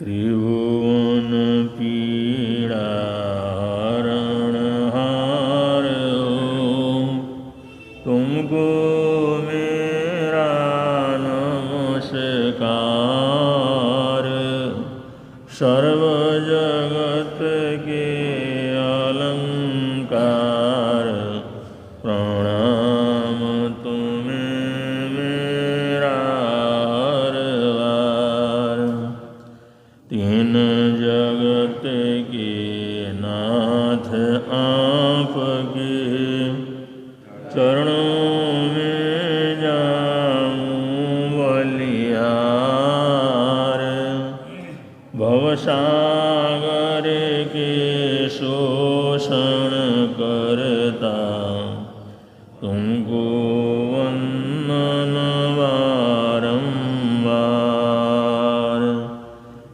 त्रिभुवन पीड़ा हरणहार तुमको मेरा नमस्कार। सर्व जगत के अलंकार प्रणाम तुम्हें मेरा हर बार। तीन जगत के नाथ आपके चरणों में जाऊं बलिहार। भवसागर के शोषण करता तुमको वंदन बारंबार।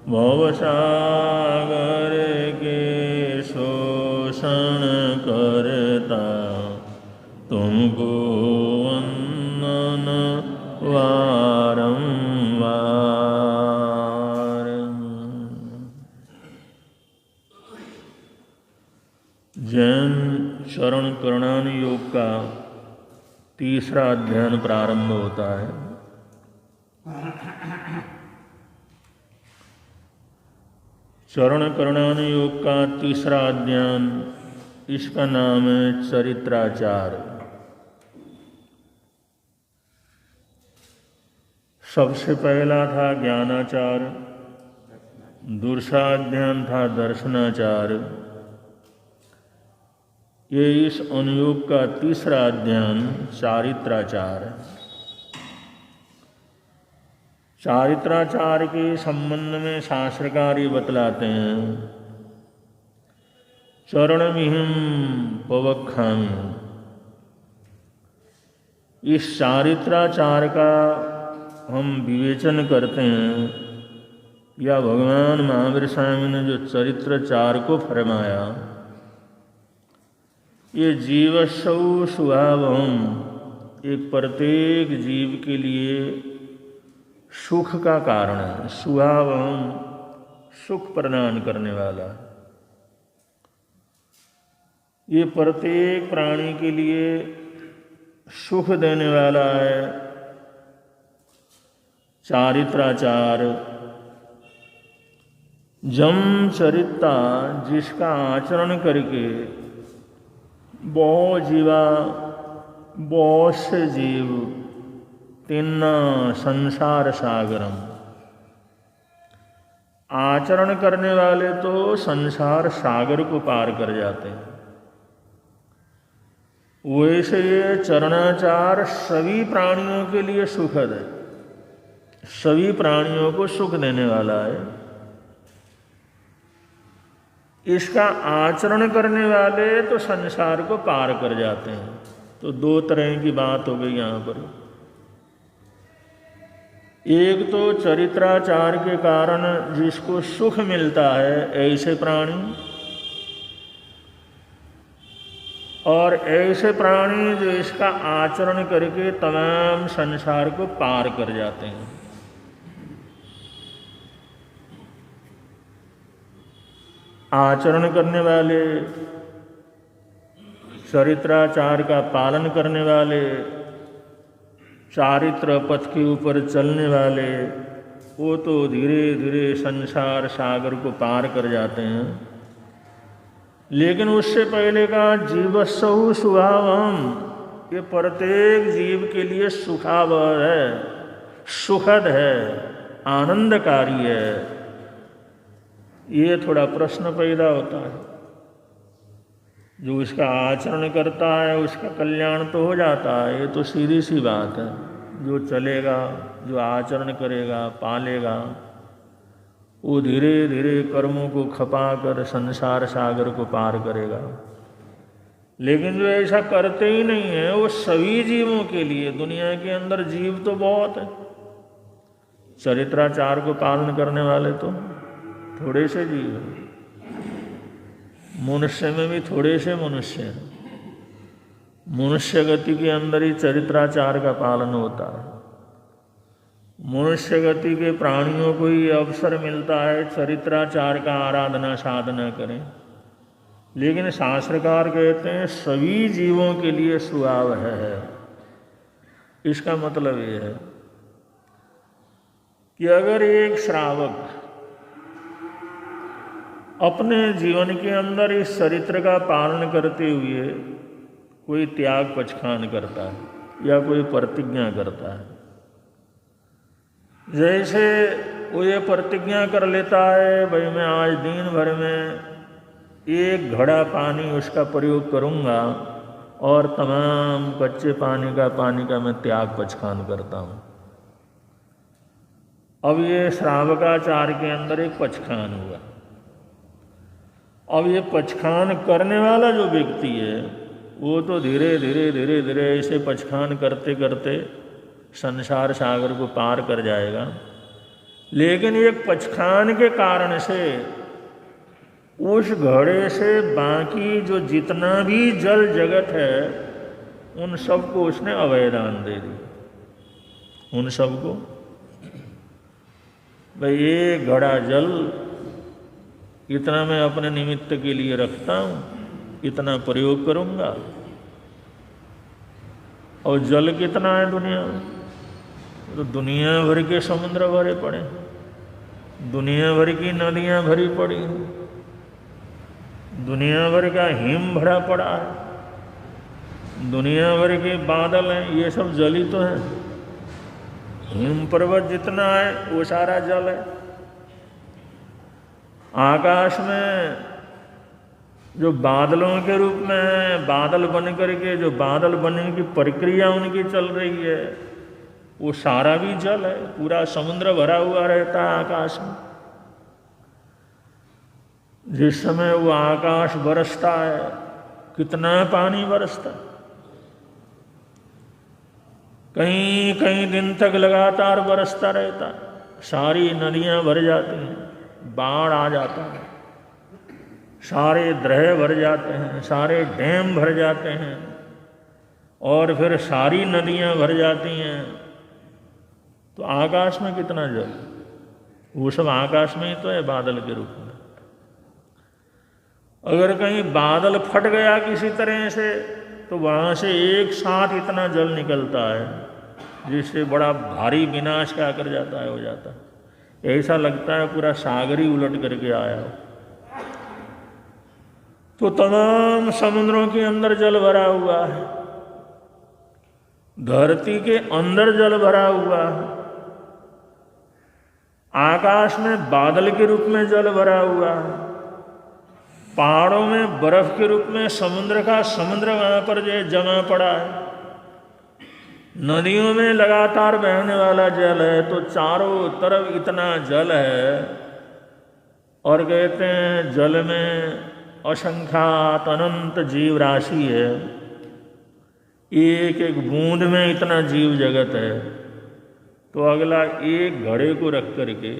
भवसागर के शोषण करता तुमको वंदन बारंबार। जैन शरण करणान योग का तीसरा अध्ययन प्रारंभ होता है। चरण करणान योग का तीसरा अध्ययन, इसका नाम है चरित्राचार। सबसे पहला था ज्ञानाचार, दूसरा अध्ययन था दर्शनाचार। ये इस अनुयोग का तीसरा अध्ययन चारित्राचार है। चारित्राचार के संबंध में शास्त्रकार ये बतलाते हैं, चरणमिहिं पवक्खामि। इस चारित्राचार का हम विवेचन करते हैं, या भगवान महावीर स्वामी ने जो चरित्राचार को फरमाया, ये जीवस्सौ स्वभावम्, एक प्रत्येक जीव के लिए सुख का कारण है। स्वभावम्, सुख प्रदान करने वाला। ये प्रत्येक प्राणी के लिए सुख देने वाला है। चारित्राचार जम चरिता, जिसका आचरण करके बहु जीवा बहुत से जीव तिन्ना संसार सागरम, आचरण करने वाले तो संसार सागर को पार कर जाते हैं। वैसे ये चरणाचार सभी प्राणियों के लिए सुखद है, सभी प्राणियों को सुख देने वाला है। इसका आचरण करने वाले तो संसार को पार कर जाते हैं। तो दो तरह की बात हो गई यहाँ पर। एक तो चरित्राचार के कारण जिसको सुख मिलता है ऐसे प्राणी, और ऐसे प्राणी जो इसका आचरण करके तमाम संसार को पार कर जाते हैं। आचरण करने वाले, चरित्राचार का पालन करने वाले, चारित्र पथ के ऊपर चलने वाले, वो तो धीरे धीरे संसार सागर को पार कर जाते हैं। लेकिन उससे पहले का जीवस्सु सुभावम, ये प्रत्येक जीव के लिए सुखावह है, सुखद है, आनंदकारी है। ये थोड़ा प्रश्न पैदा होता है। जो इसका आचरण करता है उसका कल्याण तो हो जाता है, ये तो सीधी सी बात है। जो चलेगा, जो आचरण करेगा, पालेगा, वो धीरे धीरे कर्मों को खपा कर संसार सागर को पार करेगा। लेकिन जो ऐसा करते ही नहीं है, वो सभी जीवों के लिए, दुनिया के अंदर जीव तो बहुत है, चरित्राचार को पालन करने वाले तो थोड़े से जीव हैं। मनुष्य में भी थोड़े से मनुष्य हैं। मनुष्य गति के अंदर ही चरित्राचार का पालन होता है। मनुष्य गति के प्राणियों को ही अवसर मिलता है चरित्राचार का आराधना साधना करें। लेकिन शास्त्रकार कहते हैं सभी जीवों के लिए स्वभाव है। इसका मतलब ये है कि अगर एक श्रावक अपने जीवन के अंदर इस चरित्र का पालन करते हुए कोई त्याग पचखान करता है या कोई प्रतिज्ञा करता है, जैसे वो ये प्रतिज्ञा कर लेता है भाई मैं आज दिन भर में 1 घड़ा पानी उसका प्रयोग करूँगा और तमाम कच्चे पानी का मैं त्याग पचखान करता हूँ। अब ये श्रावकाचार के अंदर एक पचखान हुआ। अब ये पचखान करने वाला जो व्यक्ति है वो तो धीरे धीरे धीरे धीरे ऐसे पचखान करते करते संसार सागर को पार कर जाएगा। लेकिन एक पचखान के कारण से उस घड़े से बाकी जो जितना भी जल जगत है उन सबको उसने अवैदान दे दी। उन सबको भाई ये घड़ा जल इतना मैं अपने निमित्त के लिए रखता हूँ, इतना प्रयोग करूँगा। और जल कितना है दुनिया में? तो दुनिया भर के समुद्र भरे पड़े, दुनिया भर की नदियाँ भरी पड़ी हैं, दुनिया भर का हिम भरा पड़ा है, दुनिया भर के बादल हैं, ये सब जल ही तो है। हिम पर्वत जितना है वो सारा जल है। आकाश में जो बादलों के रूप में है, बादल बन करके जो बादल बनने की प्रक्रिया उनकी चल रही है वो सारा भी जल है। पूरा समुद्र भरा हुआ रहता है आकाश में। जिस समय वो आकाश बरसता है कितना पानी बरसता है, कई कई दिन तक लगातार बरसता रहता है। सारी नदियां भर जाती हैं, बाढ़ आ जाता है, सारे दरह भर जाते हैं, सारे डैम भर जाते हैं और फिर सारी नदियां भर जाती हैं। तो आकाश में कितना जल, वो सब आकाश में ही तो है बादल के रूप में। अगर कहीं बादल फट गया किसी तरह से तो वहाँ से एक साथ इतना जल निकलता है जिससे बड़ा भारी विनाश क्या कर जाता है, हो जाता है। ऐसा लगता है पूरा सागर ही उलट करके आया हो। तो तमाम समुद्रों के अंदर जल भरा हुआ है, धरती के अंदर जल भरा हुआ है, आकाश में बादल के रूप में जल भरा हुआ है, पहाड़ों में बर्फ के रूप में समुद्र का समुद्र वहाँ पर जो जमा पड़ा है, नदियों में लगातार बहने वाला जल है। तो चारों तरफ इतना जल है और कहते हैं जल में असंख्यात अनंत जीव राशि है, एक एक बूंद में इतना जीव जगत है। तो अगला एक घड़े को रख करके,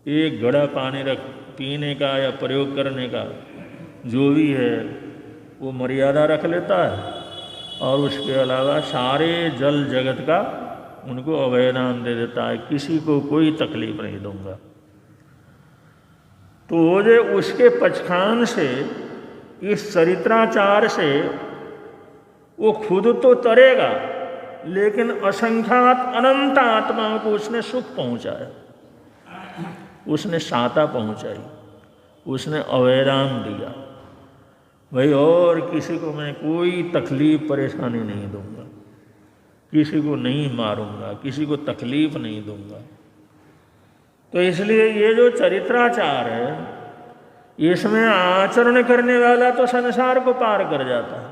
एक घड़ा पानी पीने का या प्रयोग करने का जो भी है वो मर्यादा रख लेता है, और उसके अलावा सारे जल जगत का उनको अभयदान दे देता है, किसी को कोई तकलीफ नहीं दूंगा। तो वो जो उसके पचखान से, इस चरित्राचार से वो खुद तो तरेगा, लेकिन असंख्यात अनंत आत्माओं को उसने सुख पहुंचाया, उसने साता पहुंचाई, उसने अभयदान दिया। भाई और किसी को मैं कोई तकलीफ परेशानी नहीं दूंगा, किसी को नहीं मारूंगा, किसी को तकलीफ नहीं दूंगा। तो इसलिए ये जो चरित्राचार है, इसमें आचरण करने वाला तो संसार को पार कर जाता है,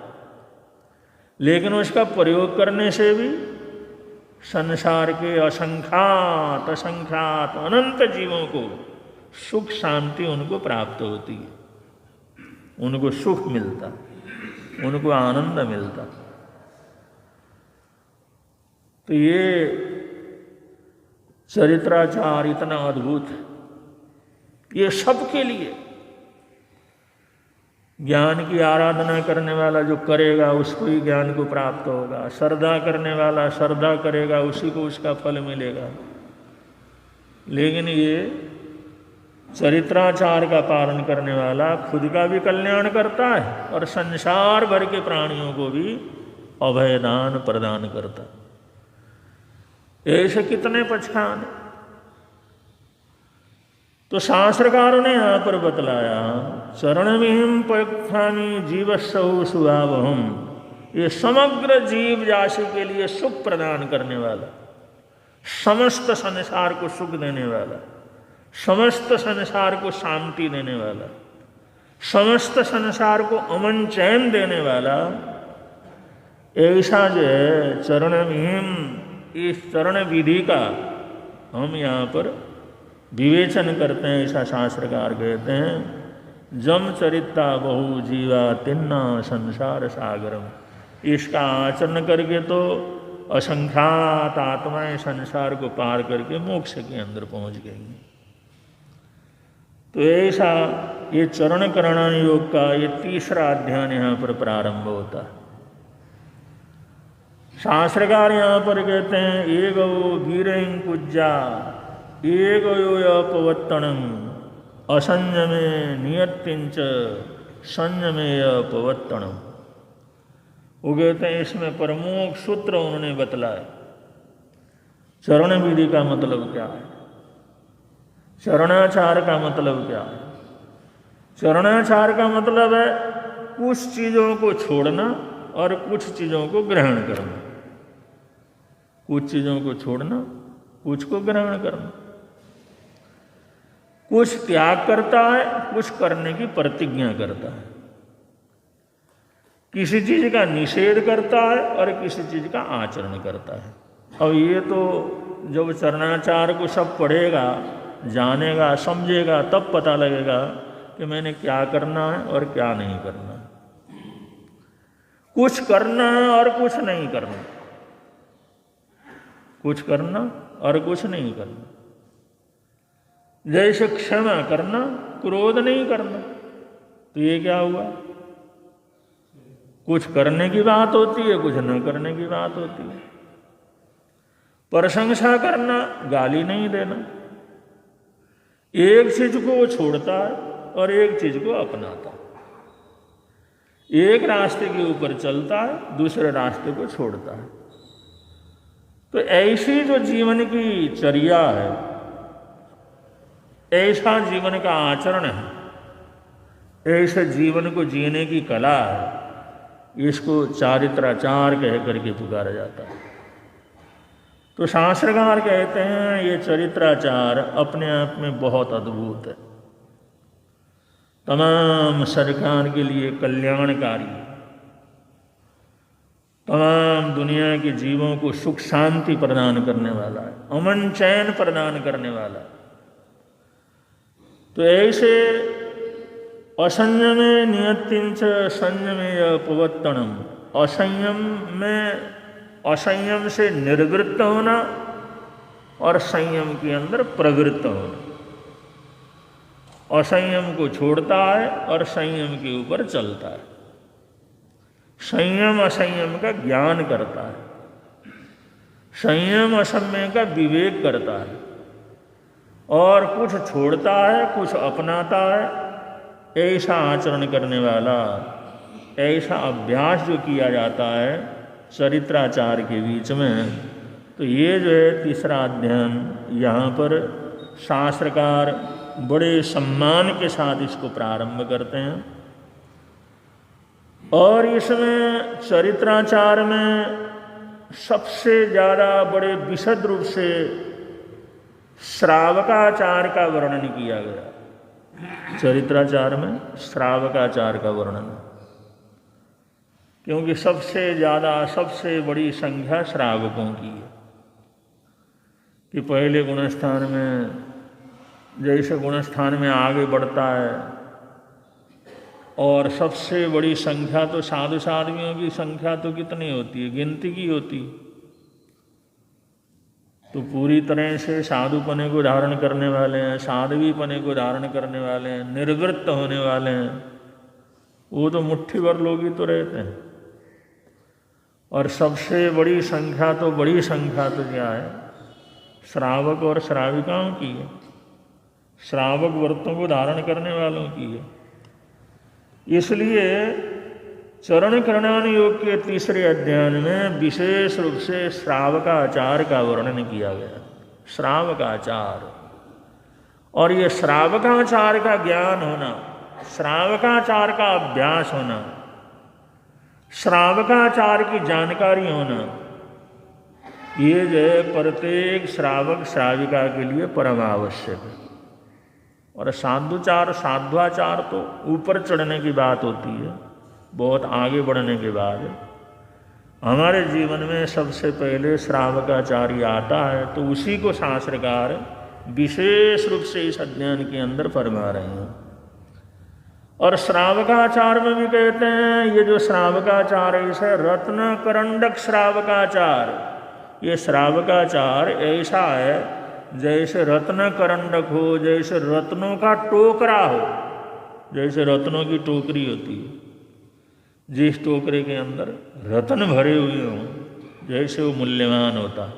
लेकिन उसका प्रयोग करने से भी संसार के असंख्यात असंख्यात अनंत जीवों को सुख शांति उनको प्राप्त होती है, उनको सुख मिलता, उनको आनंद मिलता। तो ये चरित्राचार इतना अद्भुत है, ये सबके लिए। ज्ञान की आराधना करने वाला जो करेगा उसको ही ज्ञान को प्राप्त होगा, श्रद्धा करने वाला श्रद्धा करेगा उसी को उसका फल मिलेगा। लेकिन ये चरित्राचार का पालन करने वाला खुद का भी कल्याण करता है और संसार भर के प्राणियों को भी अभयदान प्रदान करता है। ऐसे कितने पचखान। तो शास्त्रकारों ने यहाँ पर बतलाया, चरणमिहिं पयक्षामि जीवस्सौ सुभावहम्, ये समग्र जीव राशि के लिए सुख प्रदान करने वाला, समस्त संसार को सुख देने वाला, समस्त संसार को शांति देने वाला, समस्त संसार को अमन चैन देने वाला, ऐसा जो है चरणमिहिं, इस चरण विधि का हम यहाँ पर विवेचन करते हैं। ऐसा शास्त्रकार कहते हैं, जम चरिता बहु जीवा तिन्ना संसार सागरम, इसका आचरण करके तो असंख्यात आत्माएं संसार को पार करके मोक्ष के अंदर पहुंच गई। तो ऐसा ये चरण करण योग का ये तीसरा अध्याय यहाँ पर प्रारंभ होता है। शास्त्रकार यहाँ पर कहते हैं, एगो गिरें पूज्या एगो पवत्तणं असंयमे नियत्तिंच संयमे पवत्तणं। वो कहते हैं इसमें प्रमुख सूत्र उन्होंने बतलाया। चरण विधि का मतलब क्या है, चरणाचार का मतलब क्या है। चरणाचार का मतलब है कुछ चीज़ों को छोड़ना और कुछ चीज़ों को ग्रहण करना, कुछ चीज़ों को छोड़ना, कुछ को ग्रहण करना। कुछ त्याग करता है, कुछ करने की प्रतिज्ञा करता है, किसी चीज़ का निषेध करता है और किसी चीज़ का आचरण करता है। अब ये तो जब चरणाचार को सब पढ़ेगा, जानेगा, समझेगा, तब पता लगेगा कि मैंने क्या करना है और क्या नहीं करना है। कुछ करना है और कुछ नहीं करना, कुछ करना और कुछ नहीं करना। जैसे क्षमा करना, क्रोध नहीं करना, तो ये क्या हुआ, कुछ करने की बात होती है, कुछ न करने की बात होती है। प्रशंसा करना, गाली नहीं देना। एक चीज को वो छोड़ता है और एक चीज को अपनाता है। एक रास्ते के ऊपर चलता है, दूसरे रास्ते को छोड़ता है। तो ऐसी जो जीवन की चर्या है, ऐसा जीवन का आचरण है, ऐसे जीवन को जीने की कला है, इसको चारित्राचार कह करके पुकारा जाता है। तो शास्त्रकार कहते हैं ये चरित्राचार अपने आप में बहुत अद्भुत है, तमाम सरकार के लिए कल्याणकारी, तमाम दुनिया के जीवों को सुख शांति प्रदान करने वाला है, अमन चैन प्रदान करने वाला है। तो ऐसे असंयमे नियतिंच संयमेय पवत्तनम, असंयम में असंयम से निर्वृत्त होना और संयम के अंदर प्रवृत्त होना। असंयम को छोड़ता है और संयम के ऊपर चलता है। संयम असंयम का ज्ञान करता है, संयम असंयम का विवेक करता है, और कुछ छोड़ता है कुछ अपनाता है। ऐसा आचरण करने वाला, ऐसा अभ्यास जो किया जाता है चरित्राचार के बीच में, तो ये जो है तीसरा अध्ययन यहाँ पर शास्त्रकार बड़े सम्मान के साथ इसको प्रारंभ करते हैं। और इसमें चरित्राचार में सबसे ज़्यादा बड़े विशद रूप से श्रावकाचार का वर्णन किया गया। चरित्राचार में श्रावकाचार का वर्णन, क्योंकि सबसे ज़्यादा सबसे बड़ी संख्या श्रावकों की है। कि पहले गुणस्थान में, जैसे गुणस्थान में आगे बढ़ता है, और सबसे बड़ी संख्या तो साधु साध्वियों की संख्या तो कितनी होती है, गिनती की होती। तो पूरी तरह से साधुपने को धारण करने वाले हैं, साध्वीपने को धारण करने वाले हैं, निर्वृत्त होने वाले हैं, वो तो मुट्ठी भर लोग ही तो रहते हैं। और सबसे बड़ी संख्या तो क्या है, श्रावक और श्राविकाओं की है, श्रावक व्रतों को धारण करने वालों की है। इसलिए चरण करणान योग के तीसरे अध्ययन में विशेष रूप से श्रावकाचार का वर्णन किया गया। श्रावकाचार, और ये श्रावकाचार का ज्ञान होना, श्रावकाचार का अभ्यास होना, श्रावकाचार की जानकारी होना, ये जो है प्रत्येक श्रावक श्राविका के लिए परम आवश्यक है। और साध्वाचार तो ऊपर चढ़ने की बात होती है, बहुत आगे बढ़ने के बाद। हमारे जीवन में सबसे पहले श्रावकाचार ही आता है, तो उसी को शास्त्रकार विशेष रूप से इस अध्ययन के अंदर फरमा रहे हैं। और श्रावकाचार में भी कहते हैं, ये जो श्रावकाचार है इसे रत्न करंडक श्रावकाचार। ये श्रावकाचार ऐसा है जैसे रत्न करंडक हो, जैसे रत्नों का टोकरा हो, जैसे रत्नों की टोकरी होती है, जिस टोकरे के अंदर रत्न भरे हुए हों, जैसे वो मूल्यवान होता है।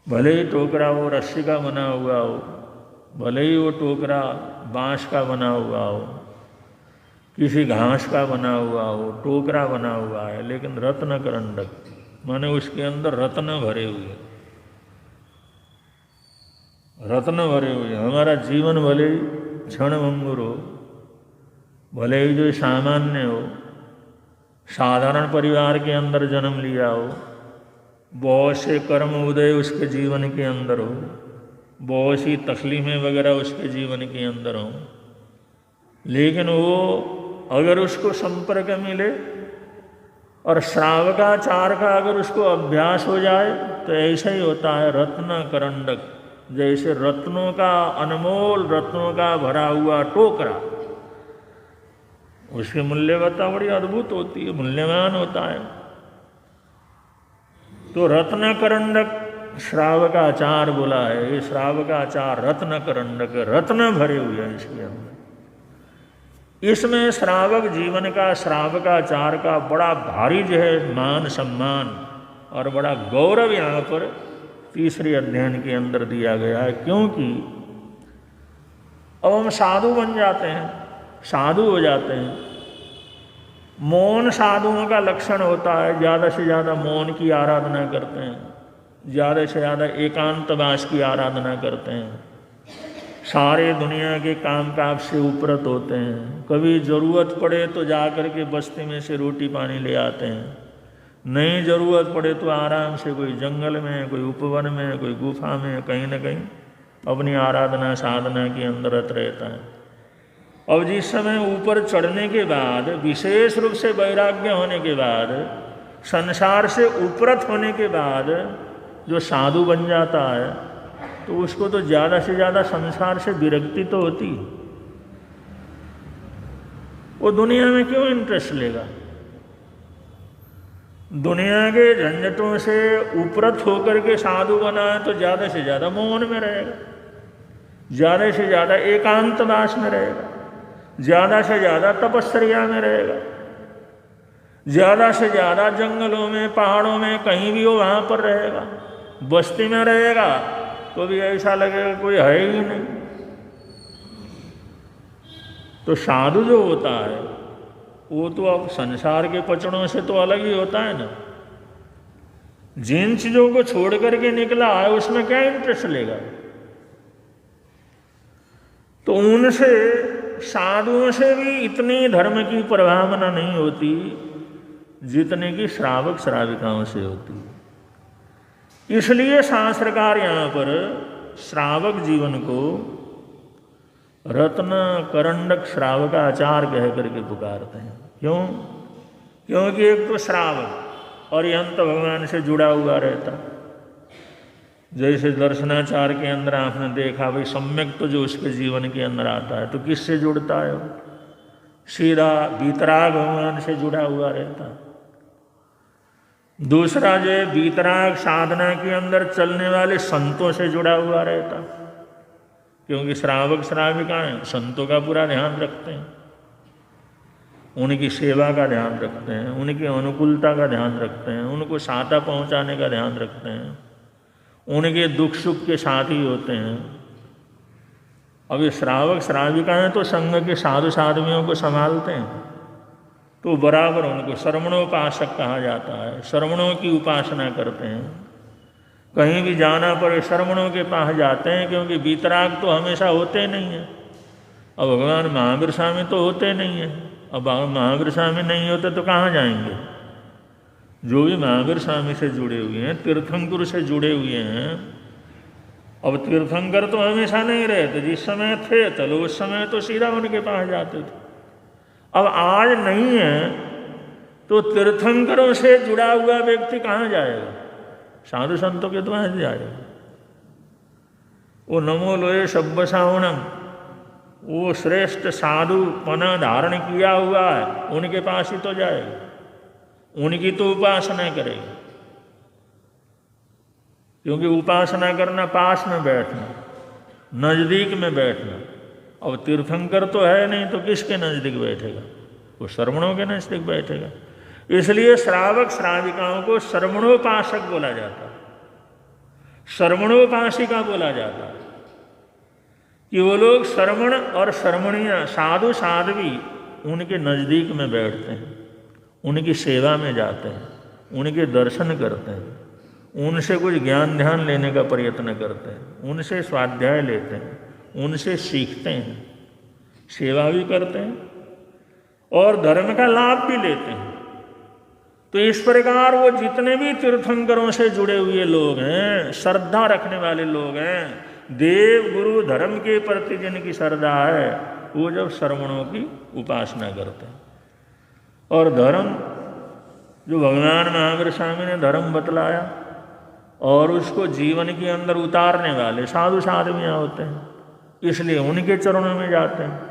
भले ही टोकरा वो रस्सी का बना हुआ हो, भले ही वो टोकरा बांस का बना हुआ हो, किसी घास का बना हुआ हो, टोकरा बना हुआ है, लेकिन रत्न करंडक माने उसके अंदर रत्न भरे हुए, रत्न भरे हुए। हमारा जीवन भले ही क्षणभंगुर हो, भले ही जो सामान्य हो, साधारण परिवार के अंदर जन्म लिया हो, बहुत से कर्म उदय उसके जीवन के अंदर हो, बहुत सी तकलीफें वगैरह उसके जीवन के अंदर हो, लेकिन वो अगर उसको संपर्क मिले और श्रावकाचार का अगर उसको अभ्यास हो जाए, तो ऐसा ही होता है रत्न करंडक, जैसे रत्नों का, अनमोल रत्नों का भरा हुआ टोकरा। उसकी मूल्यवत्ता बड़ी अद्भुत होती है, मूल्यवान होता है। तो रत्न करंडक श्रावकाचार बोला है। ये श्रावकाचार रत्न करंडक, रत्न भरे हुए हैं इसके अंदर। इसमें श्रावक जीवन का, श्रावकाचार का बड़ा भारी जो है मान सम्मान और बड़ा गौरव यहाँ पर तीसरे अध्ययन के अंदर दिया गया है। क्योंकि अब हम साधु बन जाते हैं, साधु हो जाते हैं। मौन साधुओं का लक्षण होता है, ज़्यादा से ज़्यादा मौन की आराधना करते हैं, ज़्यादा से ज़्यादा एकांतवास की आराधना करते हैं, सारे दुनिया के काम काज से उपरत होते हैं। कभी ज़रूरत पड़े तो जा कर के बस्ती में से रोटी पानी ले आते हैं, नहीं ज़रूरत पड़े तो आराम से कोई जंगल में, कोई उपवन में, कोई गुफा में, कहीं न कहीं अपनी आराधना साधना के अंदर रत रहता है। अब जिस समय ऊपर चढ़ने के बाद, विशेष रूप से वैराग्य होने के बाद, संसार से उपरत होने के बाद जो साधु बन जाता है, तो उसको तो ज़्यादा से ज़्यादा संसार से विरक्ति तो होती। वो दुनिया में क्यों इंटरेस्ट लेगा? दुनिया के झंझटों से उपरत होकर के साधु बना है तो ज़्यादा से ज़्यादा मौन में रहेगा, ज़्यादा से ज़्यादा एकांतवास में रहेगा, ज़्यादा से ज़्यादा तपस्या में रहेगा, ज़्यादा से ज़्यादा जंगलों में पहाड़ों में कहीं भी हो वहाँ पर रहेगा। बस्ती में रहेगा तो भी ऐसा लगेगा कोई है ही नहीं। तो साधु जो होता है वो तो अब संसार के पचड़ों से तो अलग ही होता है ना। जिन चीज़ों को छोड़ करके निकला है उसमें क्या इंटरेस्ट लेगा? तो उनसे साधुओं से भी इतनी धर्म की प्रभावना नहीं होती जितने की श्रावक श्राविकाओं से होती। इसलिए शास्त्रकार यहाँ पर श्रावक जीवन को रत्न करंडक श्रावकाचार कह करके पुकारते हैं। क्यों? क्योंकि एक तो श्रावक और यंत भगवान से जुड़ा हुआ रहता। जैसे दर्शनाचार के अंदर आपने देखा भाई सम्यक तो जो उसके जीवन के अंदर आता है तो किससे जुड़ता है? वो सीधा वीतराग भगवान से जुड़ा हुआ रहता। दूसरा जो है वीतराग साधना के अंदर चलने वाले संतों से जुड़ा हुआ रहता, क्योंकि श्रावक श्राविकाएं संतों का पूरा ध्यान रखते हैं, उनकी सेवा का ध्यान रखते हैं, उनकी अनुकूलता का ध्यान रखते हैं, उनको साता पहुंचाने का ध्यान रखते हैं, उनके दुख सुख के साथ ही होते हैं। अब ये श्रावक श्राविकाएं तो संघ के साधु साधवियों को संभालते हैं तो बराबर उनको श्रवणोपासक कहा जाता है। श्रवणों की उपासना करते हैं, कहीं भी जाना पड़े श्रवणों के पास जाते हैं, क्योंकि वीतराग तो हमेशा होते नहीं हैं। अब भगवान महावीर स्वामी तो होते नहीं हैं। अब महावीर स्वामी नहीं होते तो कहाँ जाएंगे? जो भी महावीर स्वामी से जुड़े हुए हैं, तीर्थंकर से जुड़े हुए हैं। अब तीर्थंकर तो हमेशा नहीं रहते, जिस समय थे चलो उस समय तो सीधा उनके पास जाते थे। अब आज नहीं है तो तीर्थंकरों से जुड़ा हुआ व्यक्ति कहाँ जाएगा? साधु संतों के द्वारा जाएगा। वो नमो लोये सब्ब सावणम, वो श्रेष्ठ साधु पना धारण किया हुआ है, उनके पास ही तो जाएगा, उनकी तो उपासना करेगा। क्योंकि उपासना करना पास में बैठना, नजदीक में बैठना। अब तीर्थंकर तो है नहीं तो किसके नजदीक बैठेगा? वो श्रवणों के नजदीक बैठेगा। इसलिए श्रावक श्राविकाओं को श्रवणोपासक बोला जाता है, श्रवणोपासिका बोला जाता है, कि वो लोग श्रवण और श्रवणीय साधु साध्वी उनके नज़दीक में बैठते हैं, उनकी सेवा में जाते हैं, उनके दर्शन करते हैं, उनसे कुछ ज्ञान ध्यान लेने का प्रयत्न करते हैं, उनसे स्वाध्याय लेते हैं, उनसे सीखते हैं, सेवा भी करते हैं और धर्म का लाभ भी लेते हैं। तो इस प्रकार वो जितने भी तीर्थंकरों से जुड़े हुए लोग हैं, श्रद्धा रखने वाले लोग हैं, देव गुरु धर्म के प्रति जिनकी श्रद्धा है, वो जब श्रवणों की उपासना करते हैं। और धर्म जो भगवान महावीर स्वामी ने धर्म बतलाया और उसको जीवन के अंदर उतारने वाले साधु साधवियाँ होते हैं, इसलिए उनके चरणों में जाते हैं।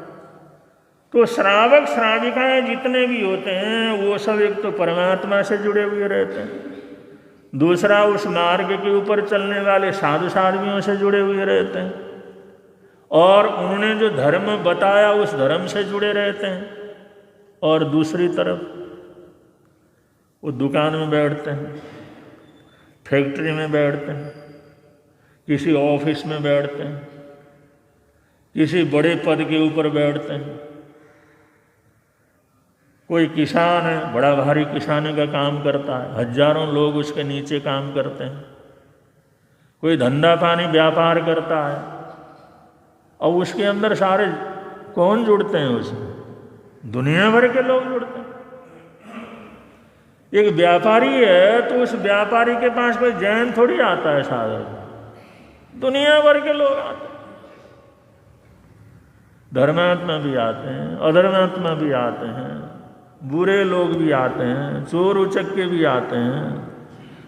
तो श्रावक श्राविकाएं जितने भी होते हैं वो सब एक तो परमात्मा से जुड़े हुए रहते हैं, दूसरा उस मार्ग के ऊपर चलने वाले साधु साध्वियों से जुड़े हुए रहते हैं, और उन्होंने जो धर्म बताया उस धर्म से जुड़े रहते हैं। और दूसरी तरफ वो दुकान में बैठते हैं, फैक्ट्री में बैठते हैं, किसी ऑफिस में बैठते हैं, किसी बड़े पद के ऊपर बैठते हैं। कोई किसान है, बड़ा भारी किसानी का काम करता है, हजारों लोग उसके नीचे काम करते हैं। कोई धंधा पानी व्यापार करता है, और उसके अंदर सारे कौन जुड़ते हैं? उसमें दुनिया भर के लोग जुड़ते हैं। एक व्यापारी है तो उस व्यापारी के पास कोई जैन थोड़ी आता है, साधु दुनिया भर के लोग आते हैं। धर्मात्मा भी आते हैं, अधर्मात्मा भी आते हैं, बुरे लोग भी आते हैं, चोर उचक्के भी आते हैं,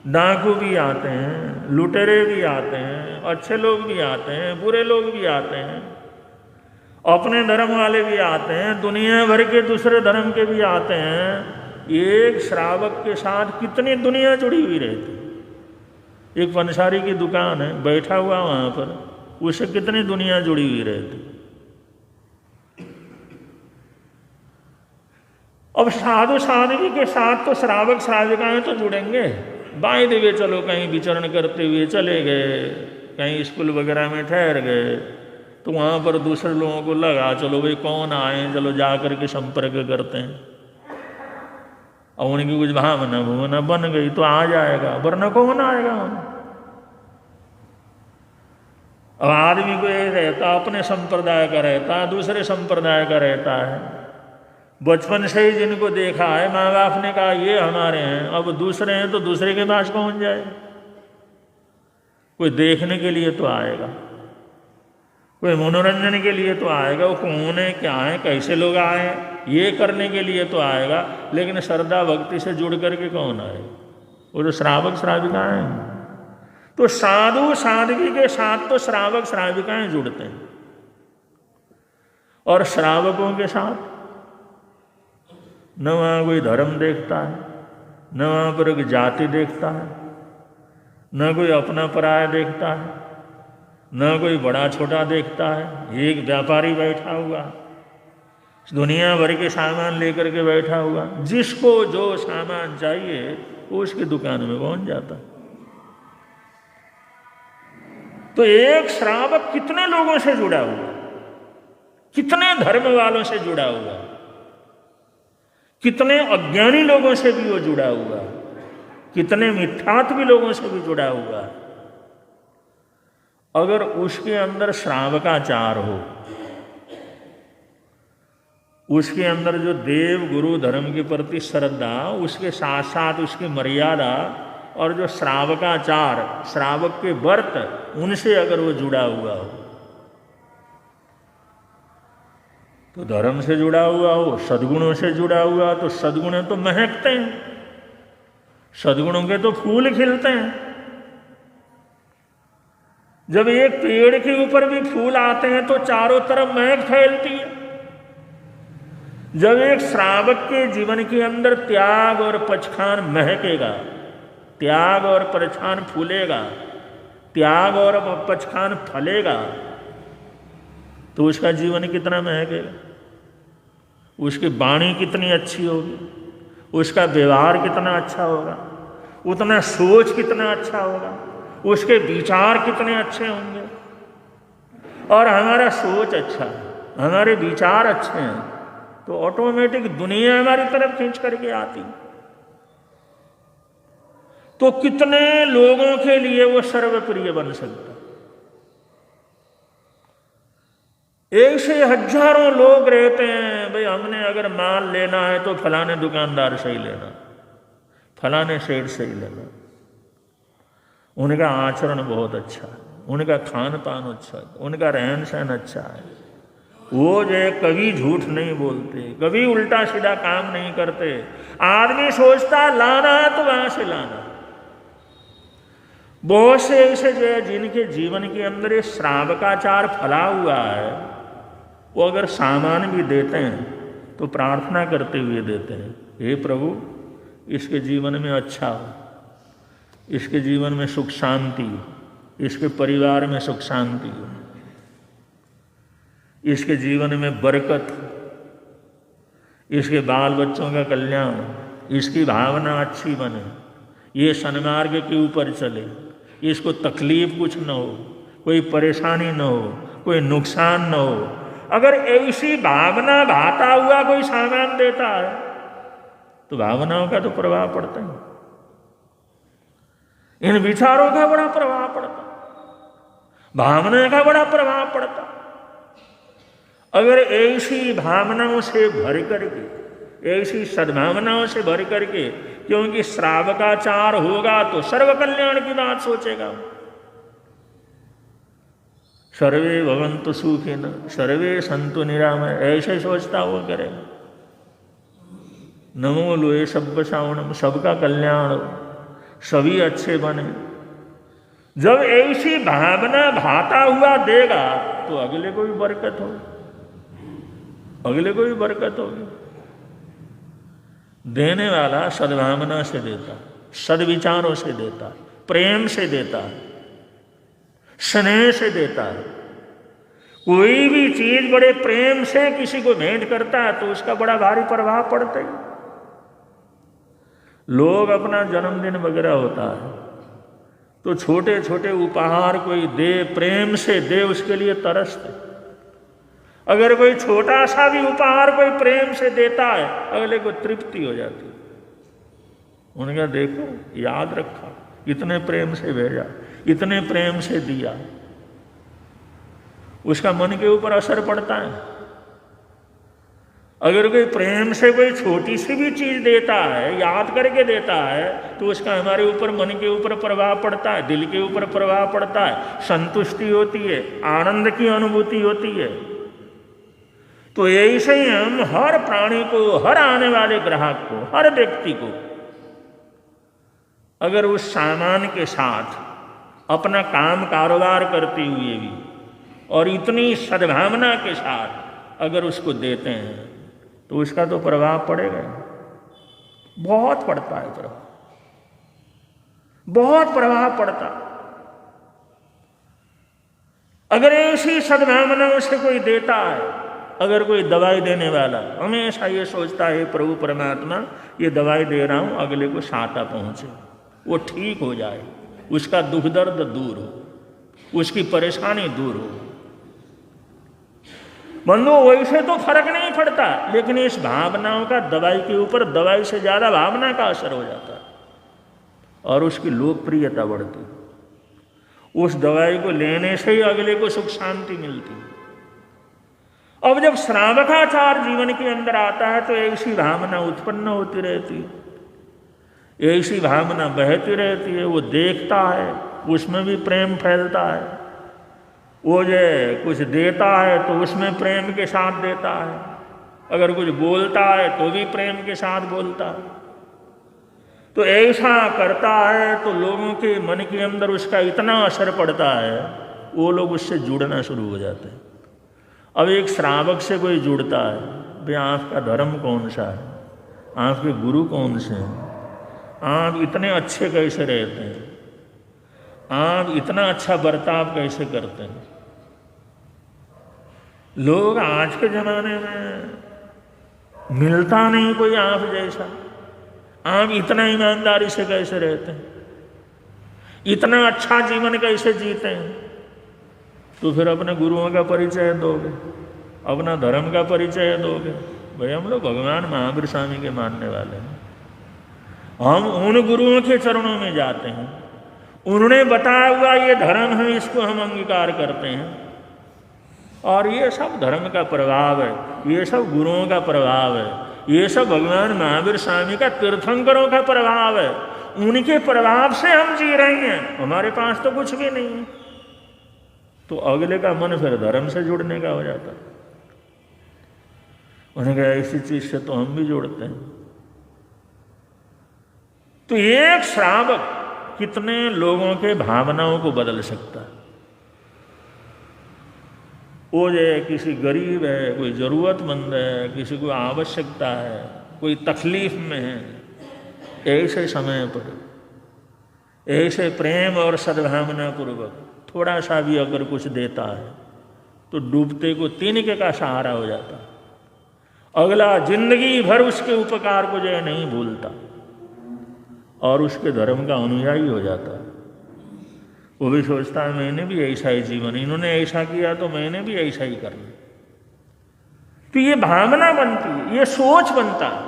डाकू भी आते हैं, लुटेरे भी आते हैं, अच्छे लोग भी आते हैं, बुरे लोग भी आते हैं, अपने धर्म वाले भी आते हैं, दुनिया भर के दूसरे धर्म के भी आते हैं। एक श्रावक के साथ कितनी दुनिया जुड़ी हुई रहती। एक पंसारी की दुकान है, बैठा हुआ वहाँ पर, उससे कितनी दुनिया जुड़ी हुई रहती। अब साधु साध्वी के साथ तो श्रावक श्राविकाएं तो जुड़ेंगे। बाएं दिवे चलो कहीं विचरण करते हुए चले गए, कहीं स्कूल वगैरह में ठहर गए, तो वहाँ पर दूसरे लोगों को लगा चलो भाई कौन आए, चलो जा करके संपर्क करते हैं। और उनकी कुछ भावना भुवना बन गई तो आ जाएगा, वरना कौन आएगा। अब आदमी को ये रहता, अपने संप्रदाय का रहता, दूसरे संप्रदाय का रहता है। बचपन से ही जिनको देखा है, माँ बाप ने कहा ये हमारे हैं, अब दूसरे हैं तो दूसरे के पास पहुंच जाए। कोई देखने के लिए तो आएगा, कोई मनोरंजन के लिए तो आएगा, वो कौन है क्या है कैसे लोग आए ये करने के लिए तो आएगा, लेकिन श्रद्धा भक्ति से जुड़ करके कौन आएगा। वो तो श्रावक श्राविकाएं हैं। तो साधु साध्वी के साथ तो श्रावक श्राविकाएं जुड़ते हैं, और श्रावकों के साथ न वहाँ कोई धर्म देखता है, न वहाँ पर कोई जाति देखता है, न कोई अपना पराया देखता है, न कोई बड़ा छोटा देखता है। एक व्यापारी बैठा हुआ, दुनिया भर के सामान लेकर के बैठा हुआ, जिसको जो सामान चाहिए वो उसकी दुकान में पहुंच जाता है। तो एक श्रावक कितने लोगों से जुड़ा हुआ, कितने धर्म वालों से जुड़ा हुआ, कितने अज्ञानी लोगों से भी वो जुड़ा हुआ, कितने मिथ्यात्वी लोगों से भी जुड़ा हुआ। अगर उसके अंदर श्रावकाचार हो, उसके अंदर जो देव गुरु धर्म के प्रति श्रद्धा, उसके साथ साथ उसकी मर्यादा और जो श्रावकाचार, श्रावक के व्रत, उनसे अगर वो जुड़ा हुआ हो, तो धर्म से जुड़ा हुआ हो, सद्गुणों से जुड़ा हुआ, तो सद्गुण तो महकते हैं, सद्गुणों के तो फूल खिलते हैं। जब एक पेड़ के ऊपर भी फूल आते हैं तो चारों तरफ महक फैलती है। जब एक श्रावक के जीवन के अंदर त्याग और पचखान महकेगा, त्याग और पचखान फूलेगा, त्याग और पचखान फलेगा, तो उसका जीवन कितना महकेगा, उसकी वाणी कितनी अच्छी होगी, उसका व्यवहार कितना अच्छा होगा, उतना सोच कितना अच्छा होगा, उसके विचार कितने अच्छे होंगे। और हमारा सोच अच्छा है, हमारे विचार अच्छे हैं, तो ऑटोमेटिक दुनिया हमारी तरफ खींच करके आती। तो कितने लोगों के लिए वो सर्वप्रिय बन सकता। ऐसे हजारों लोग रहते हैं, भाई हमने अगर माल लेना है तो फलाने दुकानदार से ही लेना, फलाने सेठ से ही लेना, उनका आचरण बहुत अच्छा है, उनका खान पान अच्छा है, उनका रहन सहन अच्छा है, वो जो कभी झूठ नहीं बोलते, कभी उल्टा सीधा काम नहीं करते। आदमी सोचता लाना है तो वहां से लाना। बहुत से ऐसे जो है जिनके जीवन के अंदर ये श्रावकाचार फला हुआ है, वो अगर सामान भी देते हैं तो प्रार्थना करते हुए देते हैं, हे प्रभु इसके जीवन में अच्छा हो, इसके जीवन में सुख शांति हो, इसके परिवार में सुख शांति हो, इसके जीवन में बरकत, इसके बाल बच्चों का कल्याण, इसकी भावना अच्छी बने, ये सन्मार्ग के ऊपर चले, इसको तकलीफ कुछ न हो, कोई परेशानी न हो, कोई नुकसान न हो। अगर ऐसी भावना भाता हुआ कोई सामान देता है तो भावनाओं का तो प्रभाव पड़ता है, इन विचारों का बड़ा प्रभाव पड़ता, भावना का बड़ा प्रभाव पड़ता। अगर ऐसी भावनाओं से भर करके, ऐसी सद्भावनाओं से भर करके, क्योंकि श्रावकाचार होगा तो सर्व कल्याण की बात सोचेगा। सर्वे भवन्तु सुखिनः, सर्वे सन्तु निरामय, ऐसे सोचता हुआ करेगा। नमो लोए सब श्रावणम, सबका कल्याण हो, सभी अच्छे बने। जब ऐसी भावना भाता हुआ देगा तो अगले को भी बरकत होगी, अगले को भी बरकत होगी। देने वाला सद्भावना से देता, सद्विचारों से देता, प्रेम से देता, स्नेह से देता है। कोई भी चीज बड़े प्रेम से किसी को भेंट करता है तो उसका बड़ा भारी प्रभाव पड़ता है। लोग अपना जन्मदिन वगैरह होता है तो छोटे छोटे उपहार कोई दे, प्रेम से दे, उसके लिए तरसते। अगर कोई छोटा सा भी उपहार कोई प्रेम से देता है अगले को तृप्ति हो जाती है। उनका देखो, याद रखा, इतने प्रेम से भेजा, इतने प्रेम से दिया, उसका मन के ऊपर असर पड़ता है। अगर कोई प्रेम से कोई छोटी सी भी चीज देता है, याद करके देता है, तो उसका हमारे ऊपर, मन के ऊपर प्रभाव पड़ता है, दिल के ऊपर प्रभाव पड़ता है, संतुष्टि होती है, आनंद की अनुभूति होती है। तो ऐसे ही हम हर प्राणी को, हर आने वाले ग्राहक को, हर व्यक्ति को अगर उस सामान के साथ अपना काम कारोबार करते हुए भी और इतनी सद्भावना के साथ अगर उसको देते हैं तो उसका तो प्रभाव पड़ेगा, बहुत पड़ता है प्रभाव, बहुत प्रभाव पड़ता। अगर ऐसी सद्भावनाओं से कोई देता है, अगर कोई दवाई देने वाला हमेशा ये सोचता है प्रभु परमात्मा ये दवाई दे रहा हूं अगले को साता पहुंचे, वो ठीक हो जाए, उसका दुख दर्द दूर हो, उसकी परेशानी दूर हो। बंधु वैसे तो फर्क नहीं पड़ता, लेकिन इस भावनाओं का दवाई के ऊपर, दवाई से ज्यादा भावना का असर हो जाता है और उसकी लोकप्रियता बढ़ती है। उस दवाई को लेने से ही अगले को सुख शांति मिलती है। अब जब श्रावकाचार जीवन के अंदर आता है तो ऐसी भावना उत्पन्न होती रहती है, ऐसी भावना बहती रहती है। वो देखता है, उसमें भी प्रेम फैलता है। वो जो कुछ देता है तो उसमें प्रेम के साथ देता है, अगर कुछ बोलता है तो भी प्रेम के साथ बोलता है। तो ऐसा करता है तो लोगों के मन के अंदर उसका इतना असर पड़ता है, वो लोग उससे जुड़ना शुरू हो जाते हैं। अब एक श्रावक से कोई जुड़ता है, भाई आपका धर्म कौन सा है, आपके गुरु कौन से हैं, आप इतने अच्छे कैसे रहते हैं, आप इतना अच्छा बर्ताव कैसे करते हैं। लोग आज के जमाने में मिलता नहीं कोई आप जैसा, आप इतना ईमानदारी से कैसे रहते हैं, इतना अच्छा जीवन कैसे जीते हैं। तो फिर अपने गुरुओं का परिचय दोगे, अपना धर्म का परिचय दोगे। भाई हम लोग भगवान महावीर स्वामी के मानने वाले हैं, हम उन गुरुओं के चरणों में जाते हैं, उन्होंने बताया हुआ ये धर्म है, इसको हम अंगीकार करते हैं। और ये सब धर्म का प्रभाव है, ये सब गुरुओं का प्रभाव है, ये सब भगवान महावीर स्वामी का, तीर्थंकरों का प्रभाव है। उनके प्रभाव से हम जी रहे हैं, हमारे पास तो कुछ भी नहीं है। तो अगले का मन फिर धर्म से जुड़ने का हो जाता है। उन्हें कहा ऐसी चीज से तो हम भी जोड़ते हैं। तो एक श्रावक कितने लोगों के भावनाओं को बदल सकता है। वो जो किसी गरीब है, कोई ज़रूरतमंद है, किसी को आवश्यकता है, कोई तकलीफ में है, ऐसे समय पर ऐसे प्रेम और सद्भावना पूर्वक थोड़ा सा भी अगर कुछ देता है तो डूबते को तिनके का सहारा हो जाता है। अगला जिंदगी भर उसके उपकार को जो है नहीं भूलता और उसके धर्म का अनुयायी हो जाता है। वो भी सोचता है मैंने भी ऐसा ही जीवन, इन्होंने ऐसा किया तो मैंने भी ऐसा ही करना। तो ये भावना बनती है, ये सोच बनता है।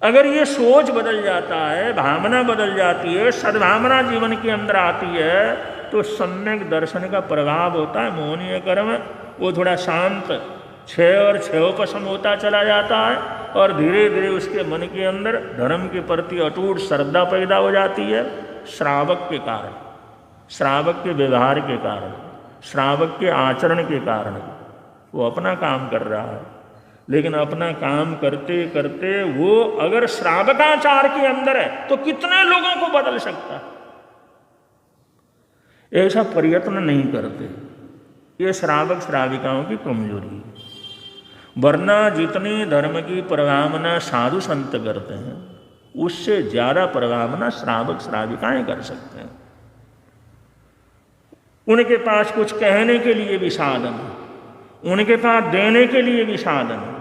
अगर ये सोच बदल जाता है, भावना बदल जाती है, सद्भावना जीवन के अंदर आती है तो सम्यक दर्शन का प्रभाव होता है। मोहनीय कर्म वो थोड़ा शांत, क्षय और क्षयोपशम होता चला जाता है और धीरे धीरे उसके मन के अंदर धर्म के प्रति अटूट श्रद्धा पैदा हो जाती है। श्रावक के कारण, श्रावक के व्यवहार के कारण, श्रावक के आचरण के कारण वो अपना काम कर रहा है, लेकिन अपना काम करते करते वो अगर श्रावकाचार के अंदर है तो कितने लोगों को बदल सकता है। ऐसा प्रयत्न नहीं करते, ये श्रावक श्राविकाओं की कमजोरी है। वरना जितनी धर्म की प्रवाहना साधु संत करते हैं उससे ज्यादा प्रवाहना श्रावक श्राविकाएं कर सकते हैं। उनके पास कुछ कहने के लिए भी साधन है, उनके पास देने के लिए भी साधन है,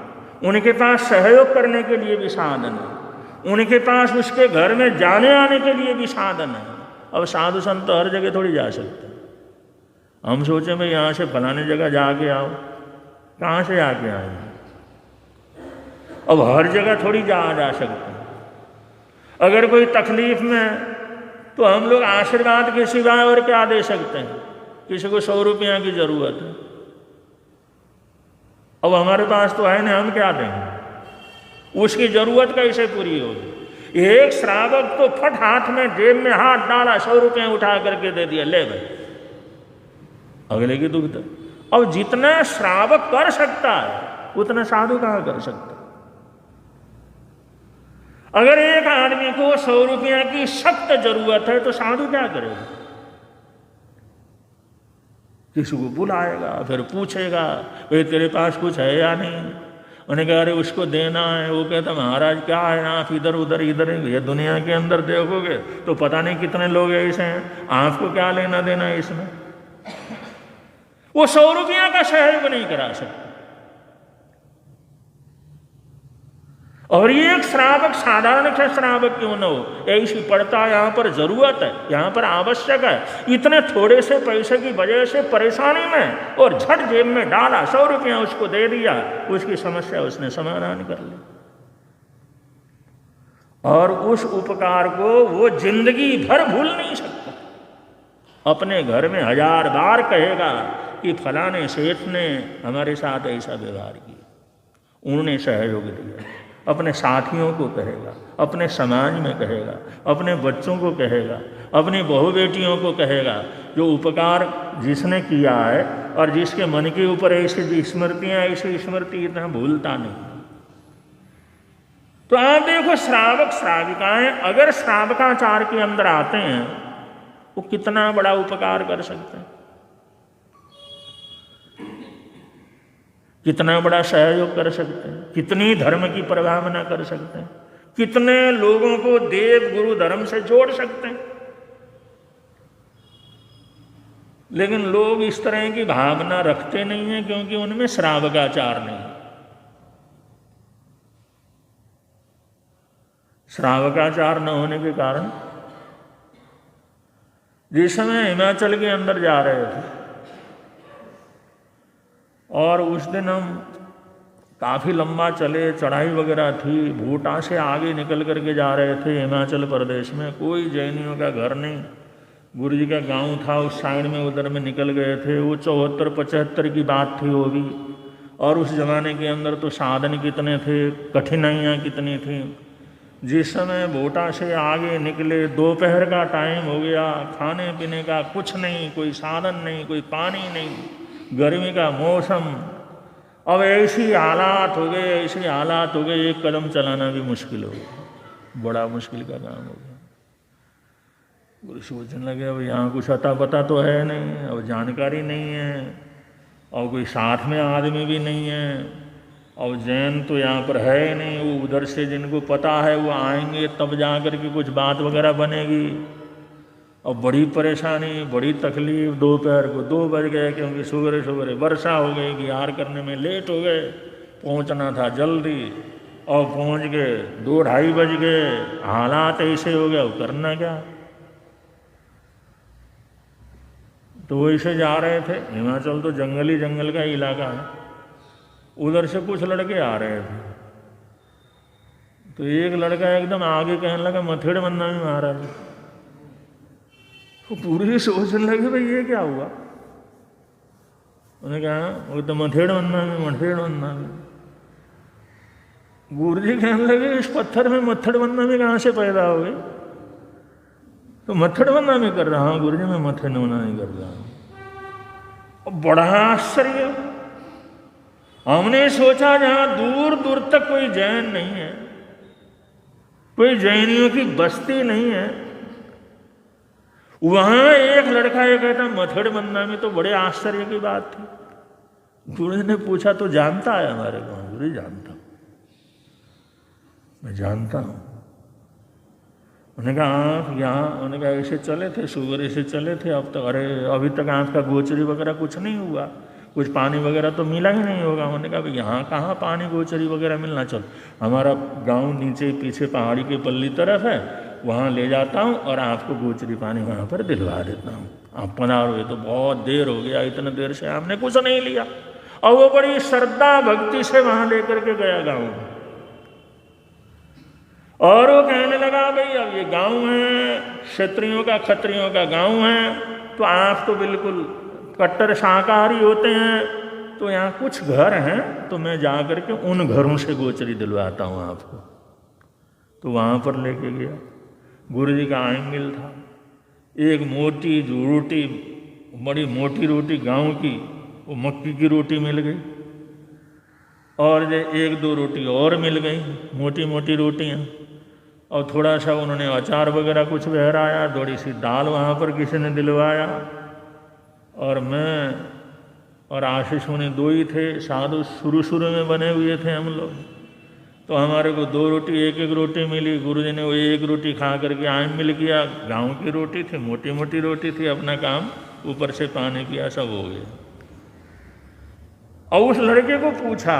उनके पास सहयोग करने के लिए भी साधन है, उनके पास उसके घर में जाने आने के लिए भी साधन है। अब साधु संत हर जगह थोड़ी जा सकते हैं। हम सोचे भाई यहाँ से फलाने जगह जाके आओ, कहाँ से आके आए? अब हर जगह थोड़ी जा सकते हैं। अगर कोई तकलीफ में तो हम लोग आशीर्वाद के सिवाय और क्या दे सकते हैं? किसी को 100 रुपया की जरूरत है, अब हमारे पास तो है नहीं, हम क्या देंगे? उसकी जरूरत कैसे पूरी होगी? एक श्रावक तो फट हाथ में जेब में हाथ डाला, 100 रुपया उठा करके दे दिया, ले भाई, अगले की दुविधा। अब जितना श्रावक कर सकता है उतना साधु कहाँ कर सकता? अगर एक आदमी को 100 रुपया की सख्त जरूरत है तो साधु क्या करेगा? किसी को बुलाएगा, फिर पूछेगा भाई तेरे पास कुछ है या नहीं। उन्हें कहा अरे उसको देना है। वो कहता महाराज क्या है, आप इधर उधर इधर, ये दुनिया के अंदर देखोगे तो पता नहीं कितने लोग ऐसे हैं, आपको क्या लेना देना है इसमें? वो 100 रुपया का सहयोग नहीं करा सकता। और ये एक श्रावक साधारण से श्रावक क्यों न हो, ऐसी पड़ता यहाँ पर जरूरत है, यहाँ पर आवश्यक है, इतने थोड़े से पैसे की वजह से परेशानी में, और झट जेब में डाला, 100 रुपया उसको दे दिया, उसकी समस्या उसने समाधान कर ली। और उस उपकार को वो जिंदगी भर भूल नहीं सकता। अपने घर में 1000 बार कहेगा कि फलाने सेठ ने हमारे साथ ऐसा व्यवहार किया, उन्होंने सहयोग दिया। अपने साथियों को कहेगा, अपने समाज में कहेगा, अपने बच्चों को कहेगा, अपनी बहू बेटियों को कहेगा। जो उपकार जिसने किया है और जिसके मन के ऊपर ऐसी स्मृतियाँ, ऐसी स्मृति इतना भूलता नहीं। तो आप देखो श्रावक श्राविकाएं अगर श्रावकाचार के अंदर आते हैं वो कितना बड़ा उपकार कर सकते हैं, कितना बड़ा सहयोग कर सकते हैं, कितनी धर्म की प्रभावना कर सकते हैं, कितने लोगों को देव गुरु धर्म से जोड़ सकते हैं। लेकिन लोग इस तरह की भावना रखते नहीं हैं क्योंकि उनमें श्रावकाचार नहीं है। श्रावकाचार न होने के कारण जिस समय हिमाचल के अंदर जा रहे थे और उस दिन हम काफ़ी लंबा चले, चढ़ाई वगैरह थी, भूटा से आगे निकल करके जा रहे थे हिमाचल प्रदेश में। कोई जैनियों का घर नहीं, गुरु जी का गांव था उस साइड में, उधर में निकल गए थे। वो 74-75 की बात थी वो भी। और उस ज़माने के अंदर तो साधन कितने थे, कठिनाइयाँ कितनी थी। जिस समय भूटा से आगे निकले, दोपहर का टाइम हो गया, खाने पीने का कुछ नहीं, कोई साधन नहीं, कोई पानी नहीं, गर्मी का मौसम। अब ऐसी हालात हो गए, ऐसी हालात हो गए, एक कदम चलाना भी मुश्किल हो गया, बड़ा मुश्किल का काम हो गया। गुरु सोचने लगे अब यहाँ कुछ अता पता तो है नहीं, अब जानकारी नहीं है, और कोई साथ में आदमी भी नहीं है, और जैन तो यहाँ पर है नहीं। वो उधर से जिनको पता है वो आएंगे तब जा कर के कुछ बात वगैरह बनेगी। और बड़ी परेशानी, बड़ी तकलीफ। दोपहर को 2 बज गए क्योंकि सवेरे सवेरे वर्षा हो गई, गिहार करने में लेट हो गए, पहुंचना था जल्दी, और पहुंच गए 2-2:30 बज गए। हालात ऐसे हो गए, अब करना क्या। तो वैसे जा रहे थे। हिमाचल तो जंगली जंगल का इलाका है। उधर से कुछ लड़के आ रहे थे, तो एक लड़का एकदम आगे कहने लगा मथेड़ बनना भी महाराज। तो पूरी सोचने लगे भाई ये क्या हुआ। उन्हें कहा वो तो मथेड़ बनना भी। गुरु जी कहने लगे इस पत्थर में मत्थड़ बनना भी कहाँ से पैदा हो गए। तो मत्थड़ बनना भी कर रहा हूँ गुरु जी, मैं मत्थड़ बनना नहीं कर रहा हूँ। बड़ा आश्चर्य। हमने सोचा जहां दूर दूर तक कोई जैन नहीं है, कोई जैनियों की बस्ती नहीं है, वहां एक लड़का ये कहता मथड़ बंदा में, तो बड़े आश्चर्य की बात थी। गुरु ने पूछा तो जानता है हमारे गांव? गुरु जानता हूं, मैं जानता हूं। उन्होंने कहा आप यहाँ, उन्होंने कहा ऐसे चले थे, शुगर से चले थे, अब तक अरे अभी तक आँख का गोचरी वगैरह कुछ नहीं हुआ, कुछ पानी वगैरह तो मिला ही नहीं होगा। उन्होंने कहा भाई यहाँ कहाँ पानी गोचरी वगैरह मिलना, चल हमारा गांव नीचे पीछे पहाड़ी के पल्ली तरफ है, वहाँ ले जाता हूँ और आपको गोचरी पानी वहाँ पर दिलवा देता हूँ, आप पधारो। तो बहुत देर हो गया, इतने देर से आपने कुछ नहीं लिया। और वो बड़ी श्रद्धा भक्ति से वहाँ लेकर के गया गाँव में, और वो कहने लगा भाई अब ये गांव है, क्षत्रियों का खत्रियों का गांव है, तो आप तो बिल्कुल कट्टर शाकाहारी होते हैं, तो यहाँ कुछ घर हैं, तो मैं जा कर के उन घरों से गोचरी दिलवाता हूँ आपको। तो वहाँ पर लेके गया। गुरु जी का आंगिल था, एक मोटी जो रोटी, बड़ी मोटी रोटी गांव की, वो मक्की की रोटी मिल गई, और जो एक दो रोटी और मिल गई, मोटी मोटी रोटियाँ, और थोड़ा सा उन्होंने अचार वगैरह कुछ बहराया, थोड़ी सी दाल वहाँ पर किसी ने दिलवाया, और मैं और आशीष उन्हें दो ही थे, साधु शुरू में बने हुए थे हम लोग, तो हमारे को दो रोटी एक एक रोटी मिली। गुरुजी ने वो एक रोटी खा करके आमिल किया, गांव की रोटी थी, मोटी मोटी रोटी थी, अपना काम ऊपर से पानी पिया, सब हो गया। और उस लड़के को पूछा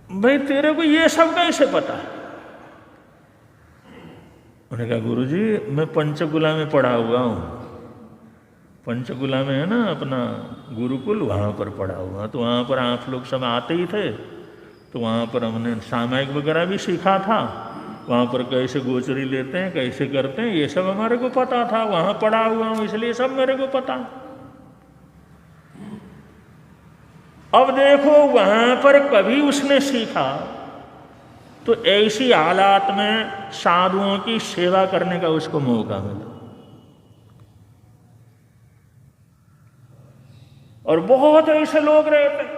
भाई तेरे को ये सब कैसे पता है? उन्होंने कहा गुरुजी मैं पंचकुला में पढ़ा हुआ हूँ, पंचकुला में है ना अपना गुरुकुल, वहाँ पर पढ़ा हुआ, तो वहाँ पर आप लोग सब आते ही थे, तो वहाँ पर हमने सामायिक वगैरह भी सीखा था, वहाँ पर कैसे गोचरी लेते हैं, कैसे करते हैं, ये सब हमारे को पता था, वहाँ पढ़ा हुआ हूँ इसलिए सब मेरे को पता। अब देखो वहाँ पर कभी उसने सीखा तो ऐसी हालात में साधुओं की सेवा करने का उसको मौका मिला। और बहुत ऐसे लोग रहते हैं,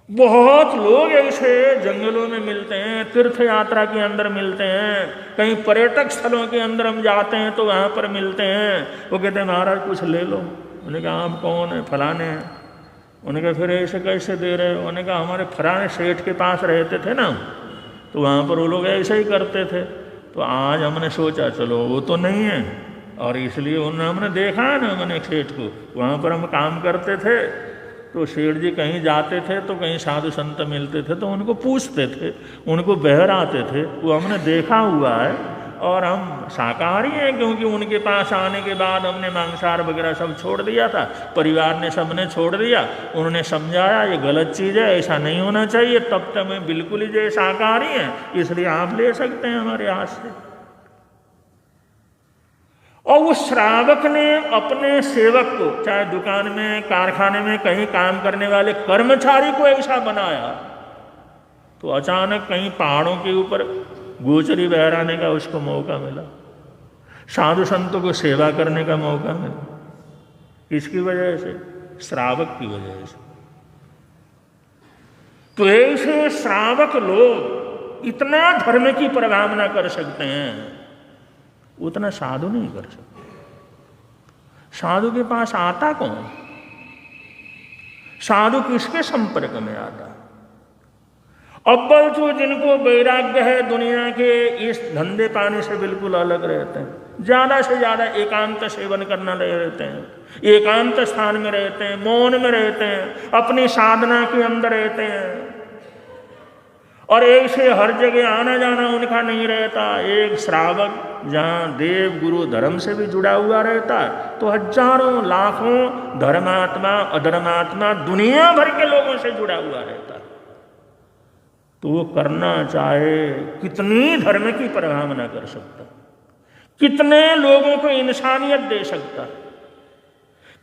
बहुत लोग ऐसे जंगलों में मिलते हैं, तीर्थ यात्रा के अंदर मिलते हैं, कहीं पर्यटक स्थलों के अंदर हम जाते हैं तो वहाँ पर मिलते हैं। वो कहते हैं महाराज कुछ ले लो। उन्होंने कहा आप कौन है? फलाने हैं। उन्होंने कहा फिर ऐसे कैसे दे रहे हो? उन्होंने कहा हमारे फलाने सेठ के पास रहते थे ना, तो वहाँ पर वो लोग ऐसे ही करते थे, तो आज हमने सोचा चलो वो तो नहीं है, और इसलिए उन्होंने हमने देखा है ना, मैंने सेठ को, वहाँ पर हम काम करते थे, तो सेठ जी कहीं जाते थे तो कहीं साधु संत मिलते थे तो उनको पूछते थे, उनको बहराते थे, वो हमने देखा हुआ है। और हम शाकाहारी हैं क्योंकि उनके पास आने के बाद हमने मांसाहार वगैरह सब छोड़ दिया था, परिवार ने सबने छोड़ दिया। उन्होंने समझाया ये गलत चीज़ है, ऐसा नहीं होना चाहिए, तब तक मैं बिल्कुल ही जो शाकाहारी हैं, इसलिए आप ले सकते हैं हमारे हाथ से। और उस श्रावक ने अपने सेवक को, चाहे दुकान में, कारखाने में, कहीं काम करने वाले कर्मचारी को ऐसा बनाया, तो अचानक कहीं पहाड़ों के ऊपर गोचरी बहराने का उसको मौका मिला, साधु संतों को सेवा करने का मौका मिला। किसकी वजह से? श्रावक की वजह से। तो ऐसे श्रावक लोग इतना धर्म की प्रभावना कर सकते हैं, उतना साधु नहीं कर सकते। साधु के पास आता कौन? साधु किसके संपर्क में आता? अव्वल तो जिनको वैराग्य है, दुनिया के इस धंधे पानी से बिल्कुल अलग रहते हैं, ज़्यादा से ज़्यादा एकांत सेवन करना रहते हैं, एकांत स्थान में रहते हैं, मौन में रहते हैं, अपनी साधना के अंदर रहते हैं, और ऐसे हर जगह आना जाना उनका नहीं रहता। एक श्रावक जहाँ देव गुरु धर्म से भी जुड़ा हुआ रहता है, तो हजारों लाखों धर्मात्मा अधर्मात्मा दुनिया भर के लोगों से जुड़ा हुआ रहता है। तो वो करना चाहे कितनी धर्म की प्रभावना कर सकता, कितने लोगों को इंसानियत दे सकता,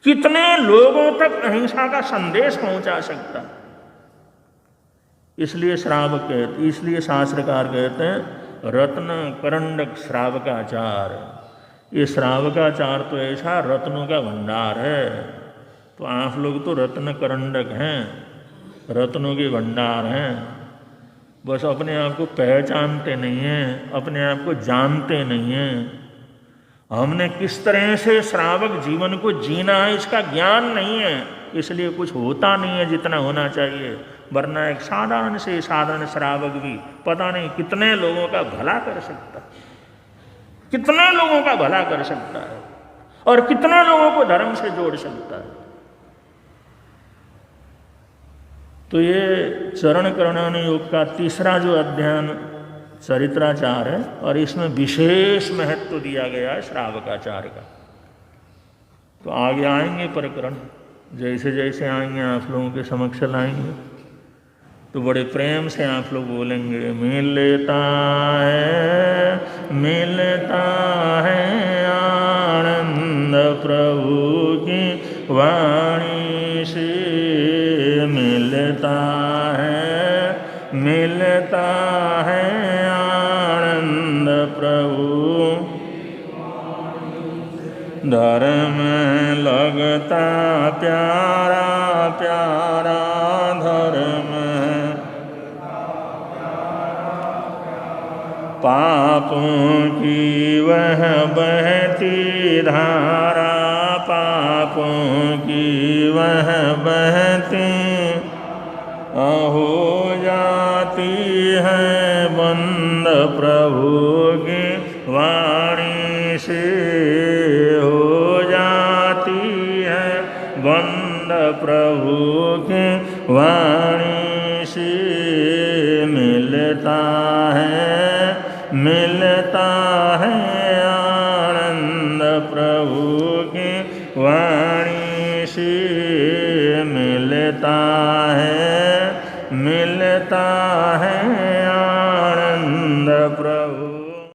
कितने लोगों तक अहिंसा का संदेश पहुंचा सकता। इसलिए श्रावक कहते, इसलिए शास्त्रकार कहते हैं रत्न करंडक श्रावकाचार। ये श्रावकाचार तो ऐसा रत्नों का भंडार है, तो आप लोग तो रत्न करंडक हैं, रत्नों के भंडार हैं, बस अपने आप को पहचानते नहीं हैं, अपने आप को जानते नहीं हैं। हमने किस तरह से श्रावक जीवन को जीना है इसका ज्ञान नहीं है, इसलिए कुछ होता नहीं है जितना होना चाहिए। वरना एक साधारण से साधारण श्रावक भी पता नहीं कितने लोगों का भला कर सकता है, कितने लोगों का भला कर सकता है और कितने लोगों को धर्म से जोड़ सकता है। तो ये चरण करण योग का तीसरा जो अध्ययन चरित्राचार है, और इसमें विशेष महत्व दिया गया है श्रावकाचार का। तो आगे आएंगे प्रकरण, जैसे जैसे आएंगे आप लोगों के समक्ष लाएंगे, तो बड़े प्रेम से आप लोग बोलेंगे, मिलता है आनंद प्रभु की वाणी से, मिलता है आनंद प्रभु, धर्म लगता प्यारा प्यारा धर्म, पापों की वह बहती धारा, पापों की वह बहती हो जाती है बंद प्रभु की वाणी से।